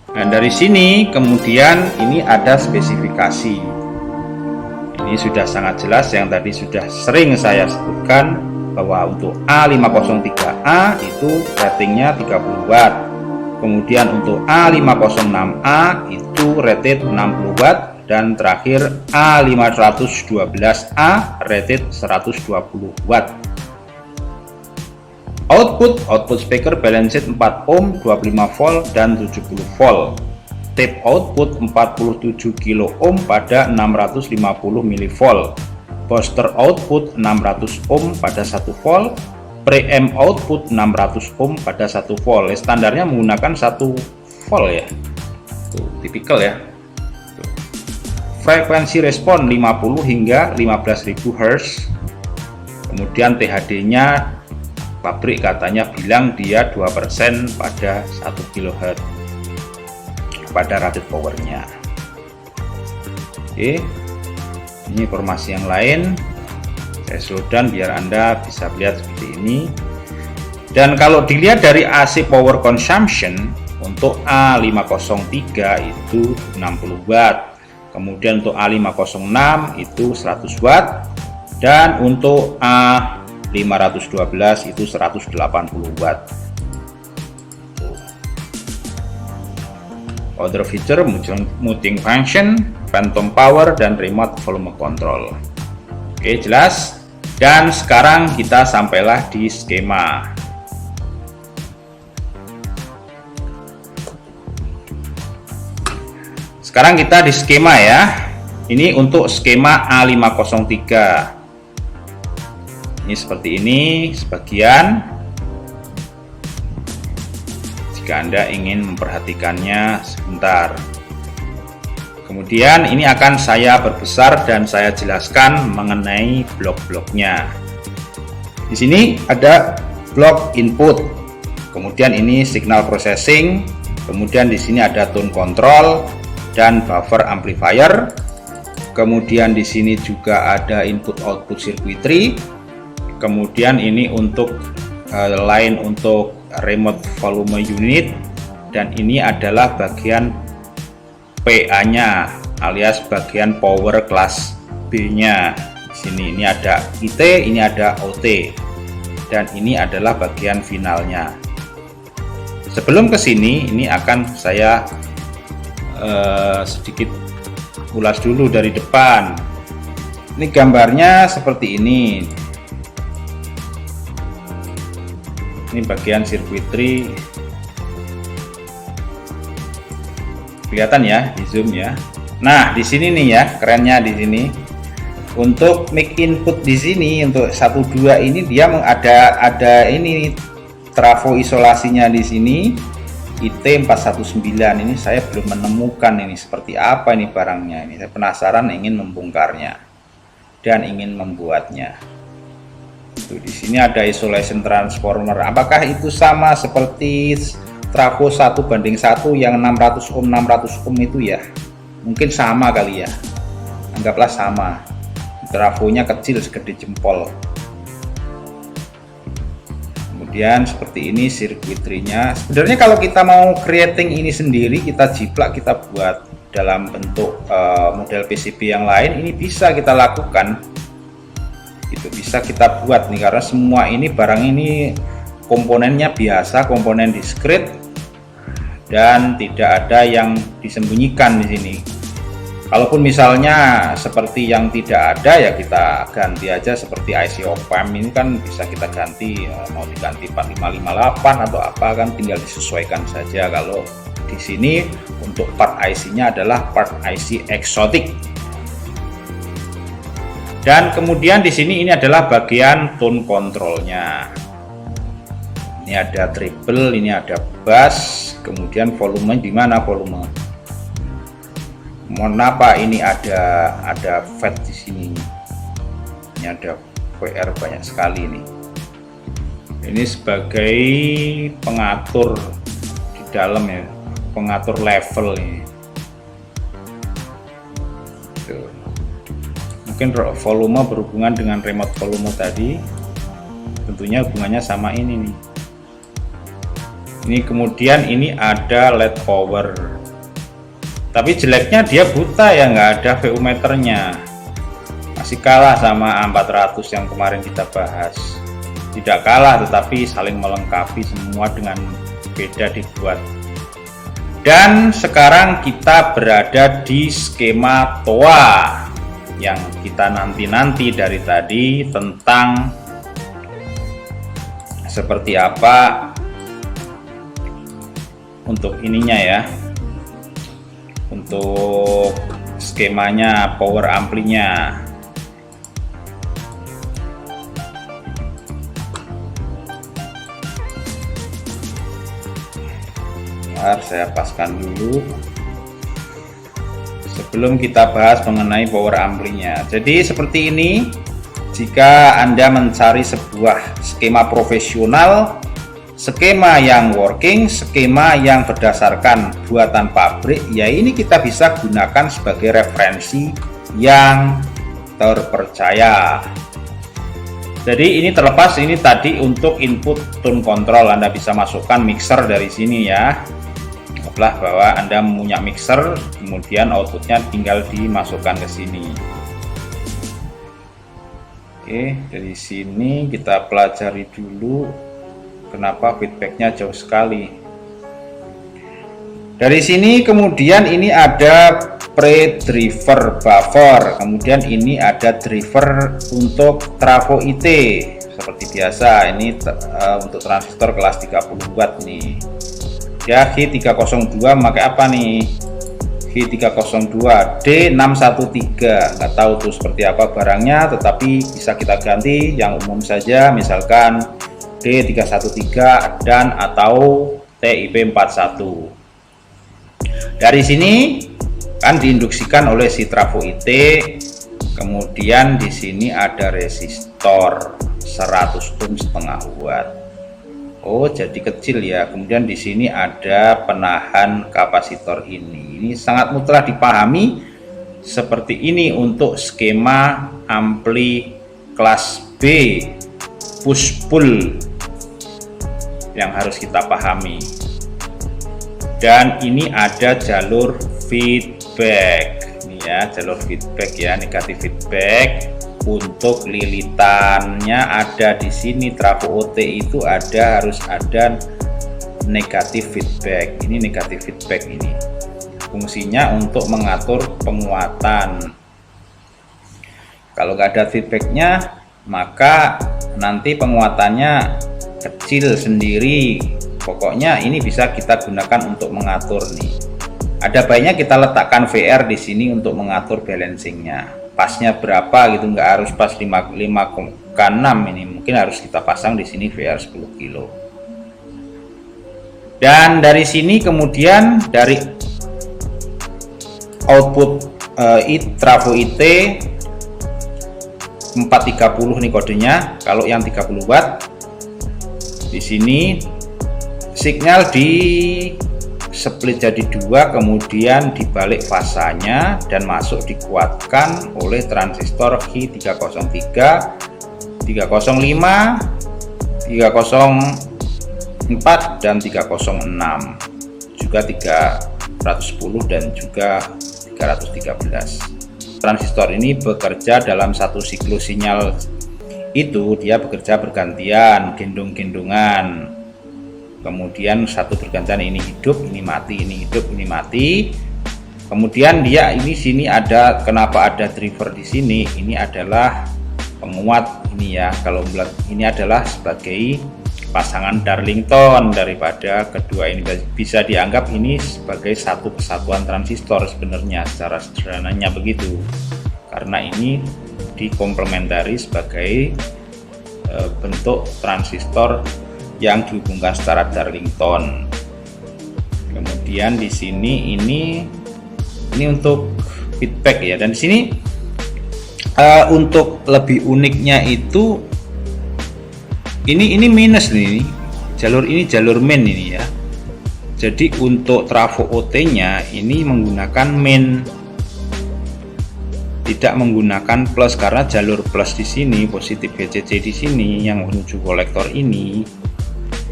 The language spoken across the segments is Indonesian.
Nah, dari sini kemudian ini ada spesifikasi. Ini sudah sangat jelas yang tadi sudah sering saya sebutkan bahwa untuk A503A itu ratingnya 30 watt. Kemudian untuk A506A itu rated 60 watt dan terakhir A512A rated 120 watt. Output speaker balanced 4 ohm, 25 volt dan 70 volt. Tape output 47 kilo ohm pada 650 mV. Booster output 600 ohm pada 1 volt. Preamp output 600 ohm pada 1 volt. Standarnya menggunakan 1 volt ya. Tuh, tipikal ya. Tuh. Frekuensi respon 50 hingga 15.000 Hz. Kemudian THD-nya pabrik katanya bilang dia 2% pada 1 kHz pada rated powernya. Oke, ini informasi yang lain saya slow down biar Anda bisa lihat seperti ini. Dan kalau dilihat dari AC power consumption untuk A503 itu 60 watt, kemudian untuk A506 itu 100 watt, dan untuk A512 itu 180 watt. Other feature muting function, phantom power, dan remote volume control. Oke, jelas. Dan sekarang kita sampailah di skema. Sekarang kita di skema ya. Ini untuk skema A503. Ini seperti ini sebagian. Jika Anda ingin memperhatikannya sebentar. Kemudian ini akan saya perbesar dan saya jelaskan mengenai blok-bloknya. Di sini ada blok input. Kemudian ini signal processing. Kemudian di sini ada tone control dan buffer amplifier. Kemudian di sini juga ada input-output circuitry. Kemudian ini untuk line untuk remote volume unit, dan ini adalah bagian PA-nya alias bagian power kelas B-nya. Di sini ini ada IT, ini ada OT, dan ini adalah bagian finalnya. Sebelum ke sini, ini akan saya sedikit ulas dulu dari depan. Ini gambarnya seperti ini. Ini bagian circuitry, kelihatan ya di zoom ya. Nah, di sini nih ya, kerennya di sini. Untuk mic input di sini untuk 12 ini dia ada ini trafo isolasinya di sini. IT419 ini saya belum menemukan ini seperti apa ini barangnya. Ini saya penasaran, ingin membongkarnya dan ingin membuatnya. Tuh, di sini ada isolation transformer. Apakah itu sama seperti trafo 1:1 yang 600 ohm itu ya? Mungkin sama kali ya. Anggaplah sama. Trafonya kecil segede jempol. Kemudian seperti ini circuitry-nya. Sebenarnya kalau kita mau creating ini sendiri, kita jiplak, kita buat dalam bentuk model PCB yang lain, ini bisa kita lakukan. Itu bisa kita buat nih, karena semua ini barang ini komponennya biasa, komponen diskret dan tidak ada yang disembunyikan di sini. Kalaupun misalnya seperti yang tidak ada, ya kita ganti aja seperti IC op-amp ini kan bisa kita ganti, mau diganti 4558 atau apa kan tinggal disesuaikan saja. Kalau di sini untuk part IC-nya adalah part IC eksotik. Dan kemudian di sini ini adalah bagian tone controlnya. Ini ada treble, ini ada bass, kemudian volume di mana volume. Mohon apa ini ada fat di sini. Ini ada PR banyak sekali nih. Ini sebagai pengatur di dalam ya, pengatur level ini. Tuh. Mungkin volume berhubungan dengan remote volume tadi. Tentunya hubungannya sama ini nih. Ini kemudian ini ada LED power. Tapi jeleknya dia buta ya, nggak ada VU meternya, masih kalah sama A400 yang kemarin kita bahas. Tidak kalah tetapi saling melengkapi, semua dengan beda dibuat. Dan sekarang kita berada di skema TOA yang kita nanti-nanti dari tadi, tentang seperti apa untuk ininya ya, untuk skemanya, power amplinya. Bentar, saya paskan dulu sebelum kita bahas mengenai power amplinya. Jadi seperti ini, jika Anda mencari sebuah skema profesional, skema yang working, skema yang berdasarkan buatan pabrik, ya ini kita bisa gunakan sebagai referensi yang terpercaya. Jadi ini terlepas, ini tadi untuk input tone control, Anda bisa masukkan mixer dari sini ya. Anggaplah bahwa Anda punya mixer, kemudian outputnya tinggal dimasukkan ke sini. Oke, dari sini kita pelajari dulu kenapa feedbacknya jauh sekali. Dari sini kemudian ini ada pre-driver buffer, kemudian ini ada driver untuk trafo IT seperti biasa. Ini untuk transistor kelas 30 watt nih ya. H302 pakai apa nih? H302 D613, nggak tahu tuh seperti apa barangnya, tetapi bisa kita ganti yang umum saja, misalkan D313 dan atau TIP41. Dari sini kan diinduksikan oleh si trafo IT, kemudian di sini ada resistor 100 ohm setengah watt. Oh, jadi kecil ya. Kemudian di sini ada penahan kapasitor ini. Ini sangat mudah dipahami seperti ini untuk skema ampli kelas B push pull yang harus kita pahami. Dan ini ada jalur feedback. Ini ya, jalur feedback ya, negatif feedback. Untuk lilitannya ada di sini, trafo OT itu harus ada negatif feedback. Ini negatif feedback, ini fungsinya untuk mengatur penguatan. Kalau nggak ada feedbacknya, maka nanti penguatannya kecil sendiri. Pokoknya ini bisa kita gunakan untuk mengatur nih. Ada baiknya kita letakkan VR di sini untuk mengatur balancingnya. Pasnya berapa gitu, nggak harus pas 5,6, ini mungkin harus kita pasang di sini VR 10 kilo. Dan dari sini kemudian dari output trafo IT 430 nih kodenya. Kalau yang 30 watt di sini signal di split jadi dua, kemudian dibalik fasanya dan masuk dikuatkan oleh transistor H303, 305, 304 dan 306, juga 310 dan juga 313. Transistor ini bekerja dalam satu siklus sinyal, itu dia bekerja bergantian, gendong-gendongan. Kemudian satu bergantian, ini hidup, ini mati, ini hidup, ini mati. Kemudian dia ini sini ada, kenapa ada driver di sini? Ini adalah penguat ini ya. Kalau ini adalah sebagai pasangan Darlington daripada kedua ini, bisa dianggap ini sebagai satu kesatuan transistor sebenarnya, secara sederhananya begitu. Karena ini dikomplementari sebagai bentuk transistor yang dihubungkan secara Darlington. Kemudian di sini ini untuk feedback ya. Dan di sini untuk lebih uniknya itu ini minus nih, jalur ini jalur main ini ya. Jadi untuk trafo OT nya ini menggunakan main, tidak menggunakan plus, karena jalur plus di sini, positif VCC di sini yang menuju kolektor ini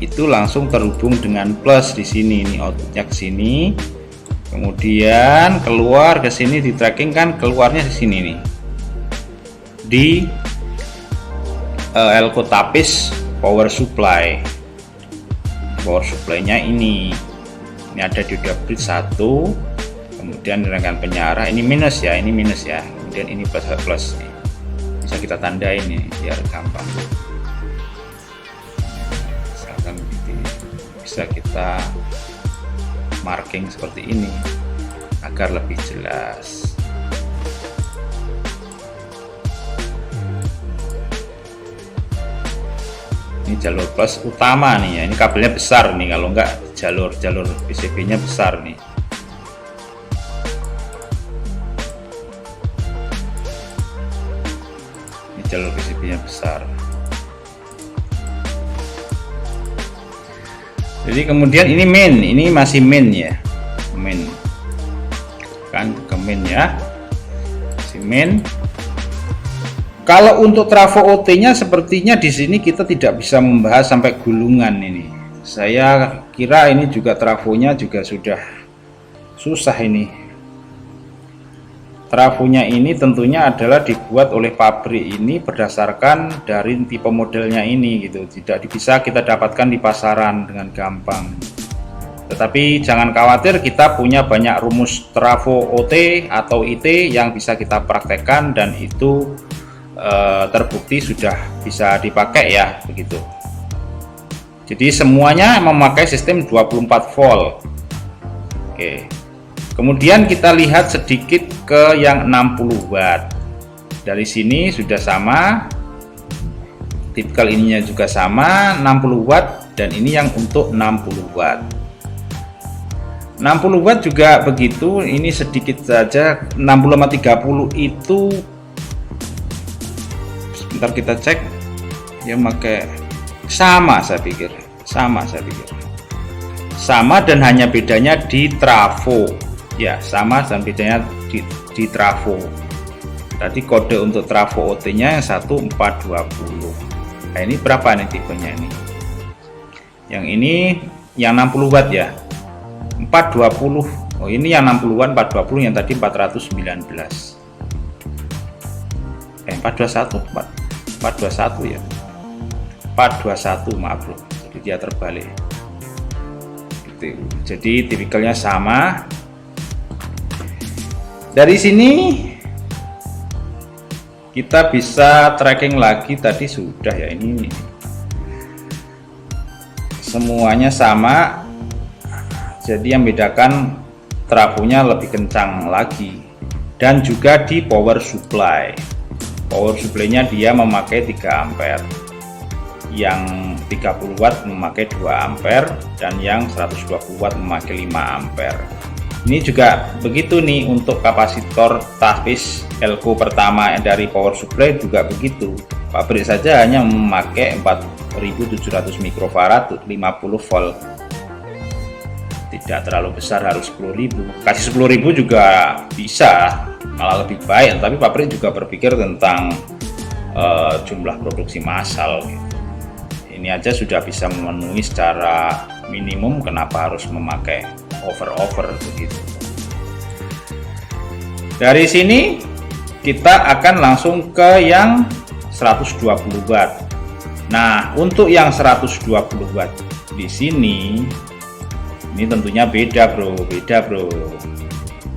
itu langsung terhubung dengan plus di sini. Ini outputnya ke sini, kemudian keluar ke sini di tracking kan keluarnya di sini nih, di elko tapis power supply. Power supply-nya ini ada dioda bridge 1, kemudian rangkaian penyiar ini minus ya, kemudian ini plus nih. Bisa kita tandain nih biar gampang. Misalkan bisa kita marking seperti ini agar lebih jelas. Ini jalur plus utama nih ya, ini kabelnya besar nih, kalau enggak jalur PCB nya besar nih. Ini jalur PCB nya besar. Jadi kemudian ini main, ini masih main ya, main kan ke main ya, masih main. Kalau untuk trafo OT-nya sepertinya di sini kita tidak bisa membahas sampai gulungan ini. Saya kira ini juga trafonya juga sudah susah ini. Trafonya ini tentunya adalah dibuat oleh pabrik ini berdasarkan dari tipe modelnya ini gitu. Tidak bisa kita dapatkan di pasaran dengan gampang. Tetapi jangan khawatir, kita punya banyak rumus trafo OT atau IT yang bisa kita praktekkan dan itu terbukti sudah bisa dipakai ya begitu. Jadi semuanya memakai sistem 24 volt. Oke. Kemudian kita lihat sedikit ke yang 60 watt. Dari sini sudah sama. Tipikal ininya juga sama, 60 watt, dan ini yang untuk 60 watt. 60 watt juga begitu, ini sedikit saja. 60 sama 30 itu sebentar kita cek ya, pakai sama, saya pikir sama dan hanya bedanya di trafo ya, sama dan bedanya di trafo. Tadi kode untuk trafo OT nya yang 1420. Nah ini berapa nih tipenya ini, yang ini yang 60 watt ya, 420. Oh ini yang 60 watt 420, yang tadi 419. 421 ya, 421, maaf bro, jadi dia terbalik gitu. Jadi tipikalnya sama. Dari sini kita bisa tracking lagi, tadi sudah ya, ini semuanya sama, jadi yang bedakan trafonya lebih kencang lagi. Dan juga di power supply, power supply-nya dia memakai 3 ampere, yang 30 watt memakai 2 ampere, dan yang 120 watt memakai 5 ampere. Ini juga begitu nih untuk kapasitor tapis elko pertama dari power supply juga begitu. Pabrik saja hanya memakai 4700 mikrofarad 50 volt. Tidak terlalu besar, harus 10.000. Kasih 10.000 juga bisa, malah lebih baik, tapi pabrik juga berpikir tentang jumlah produksi massal gitu. Ini aja sudah bisa memenuhi secara minimum, kenapa harus memakai over begitu. Dari sini kita akan langsung ke yang 120 watt. Nah untuk yang 120 watt di sini ini tentunya beda bro,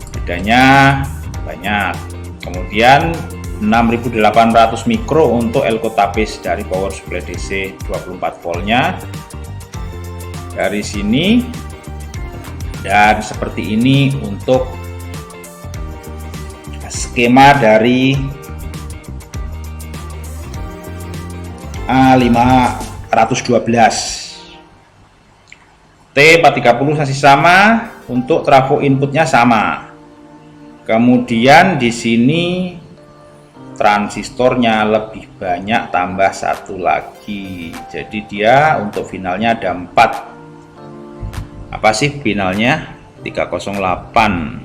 bedanya banyak. Kemudian 6800 mikro untuk elko tapis dari power supply DC 24 voltnya dari sini, dan seperti ini untuk skema dari A512. T430 masih sama, untuk trafo inputnya sama. Kemudian di sini transistornya lebih banyak, tambah satu lagi, jadi dia untuk finalnya ada 4. Apa sih finalnya? 308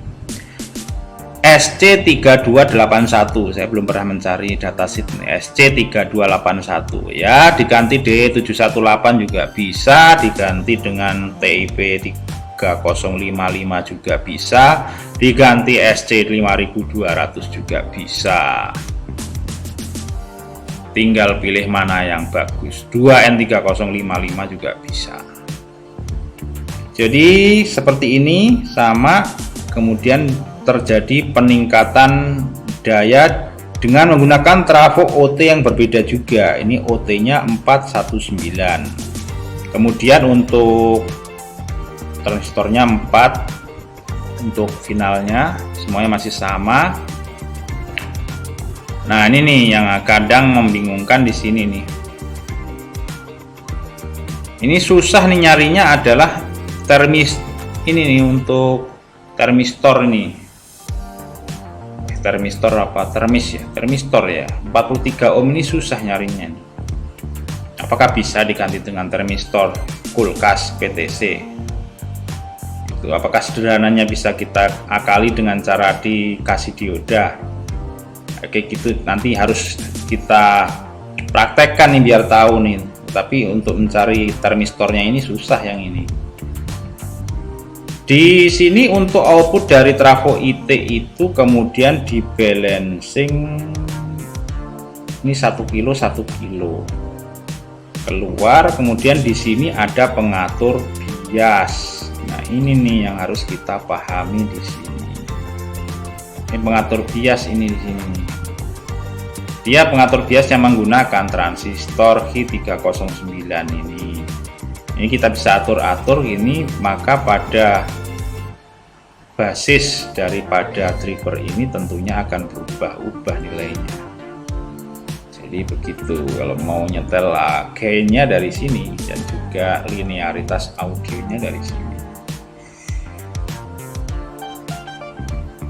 SC3281. Saya belum pernah mencari datasheet SC3281 ya, diganti D718 juga bisa, diganti dengan TIP 3055 juga bisa, diganti SC 5200 juga bisa. Tinggal pilih mana yang bagus. 2N3055 juga bisa. Jadi seperti ini sama, kemudian terjadi peningkatan daya dengan menggunakan trafo OT yang berbeda juga. Ini OT-nya 419. Kemudian untuk transistornya 4, untuk finalnya semuanya masih sama. Nah, ini nih yang kadang membingungkan di sini nih. Ini susah nih nyarinya adalah ini nih, untuk termistor ini. Termistor apa? Termistor ya. 43 ohm ini susah nyarinya nih. Apakah bisa diganti dengan termistor kulkas PTC? Itu apakah sederhananya bisa kita akali dengan cara dikasih dioda? Kayak gitu nanti harus kita praktekkan nih biar tahu nih. Tapi untuk mencari termistornya ini susah yang ini. Di sini untuk output dari trafo IT itu kemudian di balancing ini 1 kilo 1 kilo keluar, kemudian di sini ada pengatur bias. Nah, ini nih yang harus kita pahami di sini. Ini pengatur bias ini di sini. Dia pengatur bias yang menggunakan transistor H309 ini. Ini kita bisa atur-atur ini, maka pada basis daripada driver ini tentunya akan berubah-ubah nilainya. Jadi begitu kalau mau nyetel gainnya dari sini dan juga linearitas audionya dari sini.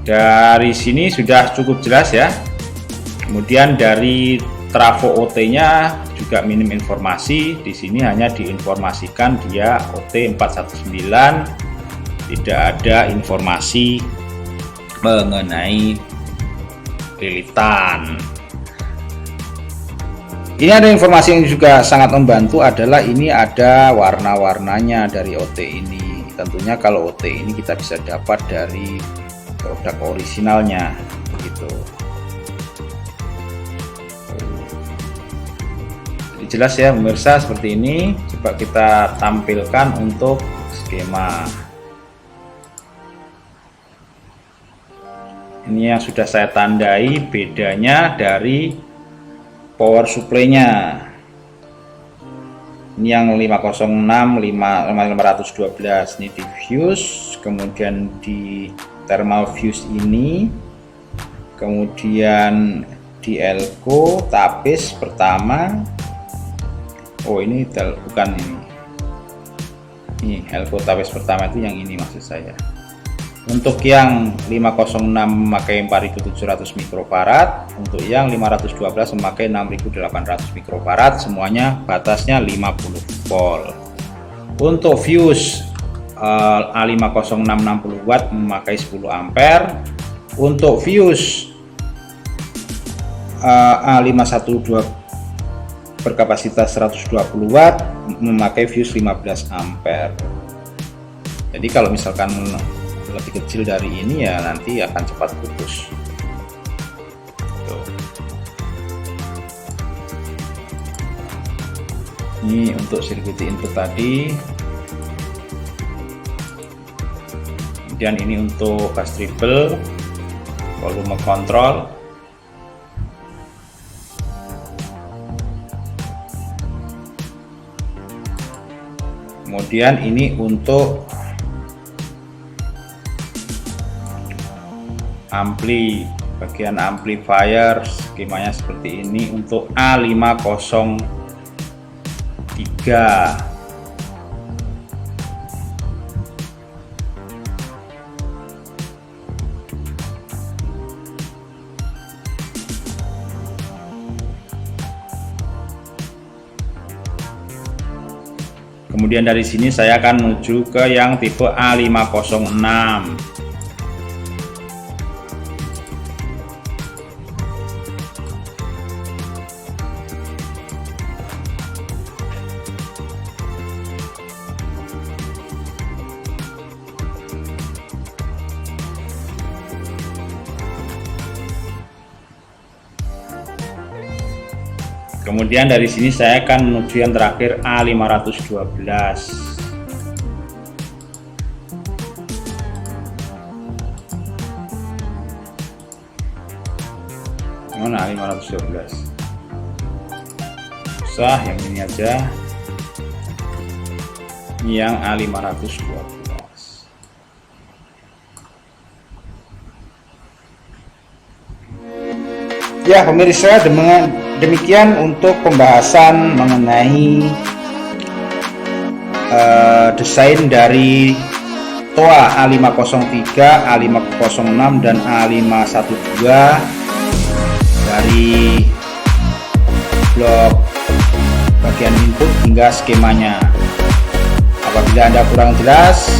Dari sini sudah cukup jelas ya. Kemudian dari trafo OT-nya juga minim informasi. Di sini hanya diinformasikan dia OT 419, tidak ada informasi mengenai lilitan. Ini ada informasi yang juga sangat membantu adalah ini ada warna-warnanya dari OT ini. Tentunya kalau OT ini kita bisa dapat dari produk orisinalnya begitu. Jelas ya pemirsa, seperti ini. Coba kita tampilkan untuk skema. Ini yang sudah saya tandai bedanya dari power supply-nya. Ini yang 506, 512 ini di fuse, kemudian di thermal fuse ini, kemudian di elko tapis pertama. Oh, ini bukan ini. Ini elko tapis pertama itu yang ini maksud saya. Untuk yang 506 memakai 4700 mikrofarad, untuk yang 512 memakai 6800 mikrofarad, semuanya batasnya 50 volt. Untuk fuse A506 60 watt memakai 10 ampere. Untuk fuse A512 berkapasitas 120 watt memakai fuse 15 ampere. Jadi kalau misalkan lebih kecil dari ini ya nanti akan cepat putus. Tuh. Ini untuk sirkuit input tadi. Kemudian ini untuk gas triple, volume control. Kemudian ini untuk ampli, bagian amplifier skemanya seperti ini untuk A503. Kemudian dari sini saya akan menuju ke yang tipe A506. Kemudian dari sini saya akan menuju yang terakhir A512. Mana A512? Usah yang ini aja. Yang A512. Ya pemirsa, demikian untuk pembahasan mengenai desain dari TOA A503, A506 dan A512 dari blok bagian input hingga skemanya. Apabila Anda kurang jelas,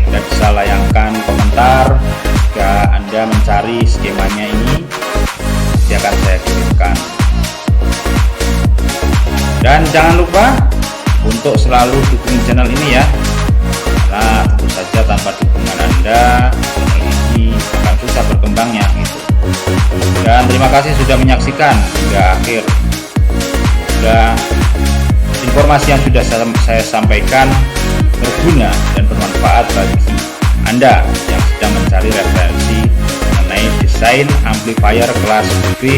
Anda bisa layangkan komentar. Jika Anda mencari skemanya ini, nanti akan saya kirimkan. Dan jangan lupa untuk selalu dukung channel ini ya, karena tentu saja tanpa dukungan Anda, channel ini akan susah berkembangnya gitu. Dan terima kasih sudah menyaksikan hingga akhir. Semoga informasi yang sudah saya sampaikan berguna dan bermanfaat bagi Anda yang sedang mencari referensi mengenai desain amplifier kelas B.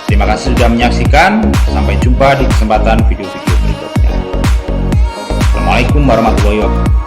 Terima kasih sudah menyaksikan. Sampai jumpa di kesempatan video-video berikutnya. Assalamualaikum warahmatullahi wabarakatuh.